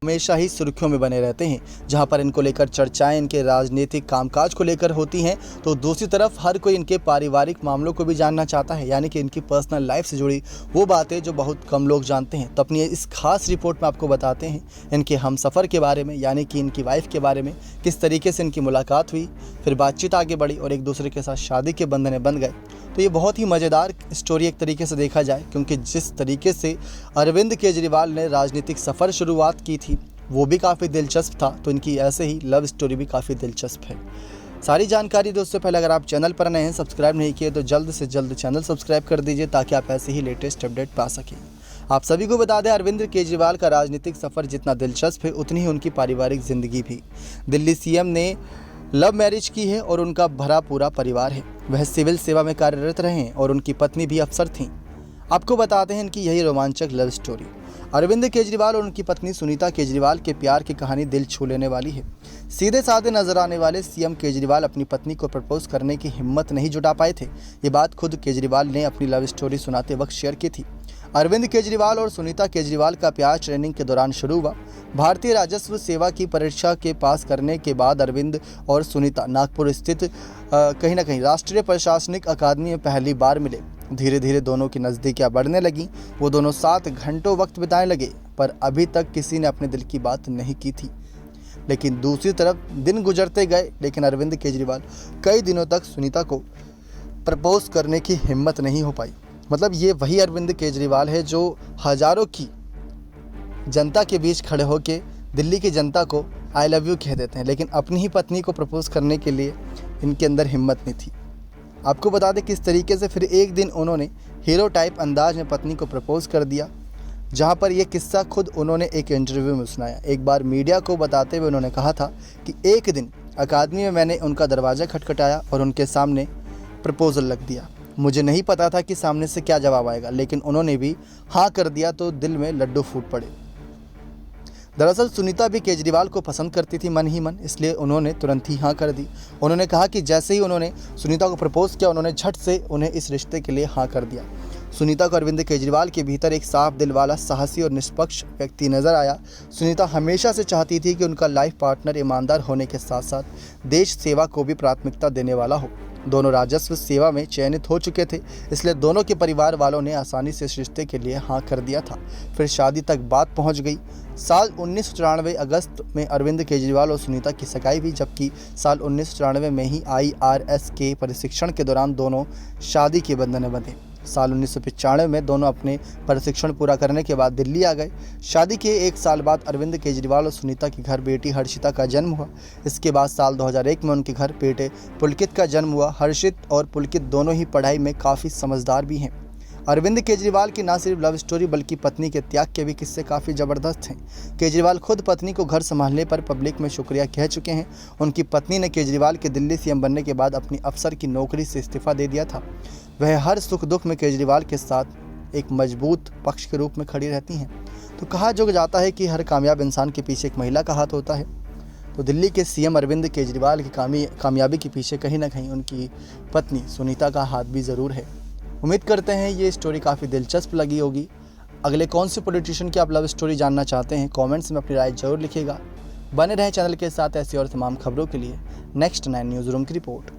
हमेशा ही सुर्खियों में बने रहते हैं। जहां पर इनको लेकर चर्चाएं इनके राजनीतिक कामकाज को लेकर होती हैं, तो दूसरी तरफ हर कोई इनके पारिवारिक मामलों को भी जानना चाहता है, यानी कि इनकी पर्सनल लाइफ से जुड़ी वो बातें जो बहुत कम लोग जानते हैं। तो अपनी इस खास रिपोर्ट में आपको बताते हैं इनके हमसफ़र के बारे में, यानी कि इनकी वाइफ के बारे में, किस तरीके से इनकी मुलाकात हुई, फिर बातचीत आगे बढ़ी और एक दूसरे के साथ शादी के बंधन में बंध गए। तो ये बहुत ही मज़ेदार स्टोरी एक तरीके से देखा जाए, क्योंकि जिस तरीके से अरविंद केजरीवाल ने राजनीतिक सफ़र शुरुआत की थी वो भी काफ़ी दिलचस्प था, तो इनकी ऐसे ही लव स्टोरी भी काफ़ी दिलचस्प है। सारी जानकारी दोस्तों, पहले अगर आप चैनल पर नए हैं, सब्सक्राइब नहीं किए तो जल्द से जल्द चैनल सब्सक्राइब कर दीजिए ताकि आप ऐसे ही लेटेस्ट अपडेट पा सकें। आप सभी को बता दें, अरविंद केजरीवाल का राजनीतिक सफ़र जितना दिलचस्प है उतनी ही उनकी पारिवारिक ज़िंदगी भी। दिल्ली सीएम ने लव मैरिज की है और उनका भरा पूरा परिवार है। वह सिविल सेवा में कार्यरत रहे हैं और उनकी पत्नी भी अफसर थीं। आपको बताते हैं इनकी यही रोमांचक लव स्टोरी। अरविंद केजरीवाल और उनकी पत्नी सुनीता केजरीवाल के प्यार की कहानी दिल छू लेने वाली है। सीधे साधे नजर आने वाले सीएम केजरीवाल अपनी पत्नी को प्रपोज करने की हिम्मत नहीं जुटा पाए थे। ये बात खुद केजरीवाल ने अपनी लव स्टोरी सुनाते वक्त शेयर की थी। अरविंद केजरीवाल और सुनीता केजरीवाल का प्यार ट्रेनिंग के दौरान शुरू हुआ। भारतीय राजस्व सेवा की परीक्षा के पास करने के बाद अरविंद और सुनीता नागपुर स्थित कहीं ना कहीं राष्ट्रीय प्रशासनिक अकादमी में पहली बार मिले। धीरे धीरे दोनों की नज़दीकियां बढ़ने लगीं। वो दोनों साथ घंटों वक्त बिताने लगे, पर अभी तक किसी ने अपने दिल की बात नहीं की थी। लेकिन दूसरी तरफ दिन गुजरते गए, लेकिन अरविंद केजरीवाल कई दिनों तक सुनीता को प्रपोज करने की हिम्मत नहीं हो पाई। मतलब ये वही अरविंद केजरीवाल है जो हज़ारों की जनता के बीच खड़े होकर दिल्ली की जनता को आई लव यू कह देते हैं, लेकिन अपनी ही पत्नी को प्रपोज करने के लिए इनके अंदर हिम्मत नहीं थी। आपको बता दें किस तरीके से फिर एक दिन उन्होंने हीरो टाइप अंदाज में पत्नी को प्रपोज कर दिया, जहां पर यह किस्सा खुद उन्होंने एक इंटरव्यू में सुनाया। एक बार मीडिया को बताते हुए उन्होंने कहा था कि एक दिन अकादमी में मैंने उनका दरवाज़ा खटखटाया और उनके सामने प्रपोजल रख दिया। मुझे नहीं पता था कि सामने से क्या जवाब आएगा, लेकिन उन्होंने भी हाँ कर दिया तो दिल में लड्डू फूट पड़े। दरअसल सुनीता भी केजरीवाल को पसंद करती थी मन ही मन, इसलिए उन्होंने तुरंत ही हाँ कर दी। उन्होंने कहा कि जैसे ही उन्होंने सुनीता को प्रपोज किया, उन्होंने झट से उन्हें इस रिश्ते के लिए हाँ कर दिया। सुनीता को अरविंद केजरीवाल के भीतर एक साफ दिल वाला, साहसी और निष्पक्ष व्यक्ति नजर आया। सुनीता हमेशा से चाहती थी कि उनका लाइफ पार्टनर ईमानदार होने के साथ साथ देश सेवा को भी प्राथमिकता देने वाला हो। दोनों राजस्व सेवा में चयनित हो चुके थे, इसलिए दोनों के परिवार वालों ने आसानी से इस रिश्ते के लिए हाँ कर दिया था। फिर शादी तक बात पहुंच गई। साल 1994 अगस्त में अरविंद केजरीवाल और सुनीता की सगाई हुई, जबकि साल 1994 में ही IRS के प्रशिक्षण के दौरान दोनों शादी के बंधन में बंधे। साल 1995 में दोनों अपने प्रशिक्षण पूरा करने के बाद दिल्ली आ गए। शादी के एक साल बाद अरविंद केजरीवाल और सुनीता के घर बेटी हर्षिता का जन्म हुआ। इसके बाद साल 2001 में उनके घर बेटे पुलकित का जन्म हुआ। हर्षित और पुलकित दोनों ही पढ़ाई में काफ़ी समझदार भी हैं। अरविंद केजरीवाल की न सिर्फ लव स्टोरी बल्कि पत्नी के त्याग के भी किस्से काफ़ी ज़बरदस्त हैं। केजरीवाल खुद पत्नी को घर संभालने पर पब्लिक में शुक्रिया कह चुके हैं। उनकी पत्नी ने केजरीवाल के दिल्ली सीएम बनने के बाद अपनी अफसर की नौकरी से इस्तीफा दे दिया था। वह हर सुख दुख में केजरीवाल के साथ एक मजबूत पक्ष के रूप में खड़ी रहती हैं। तो कहा जो जाता है कि हर कामयाब इंसान के पीछे एक महिला का हाथ होता है। तो दिल्ली के सीएम अरविंद केजरीवाल की कामयाबी के पीछे कहीं ना कहीं उनकी पत्नी सुनीता का हाथ भी ज़रूर है। उम्मीद करते हैं ये स्टोरी काफ़ी दिलचस्प लगी होगी। अगले कौन से पॉलिटिशियन की आप लव स्टोरी जानना चाहते हैं, कमेंट्स में अपनी राय जरूर लिखिएगा। बने रहें चैनल के साथ ऐसी और तमाम खबरों के लिए। नेक्स्ट 9 न्यूज़ रूम की रिपोर्ट।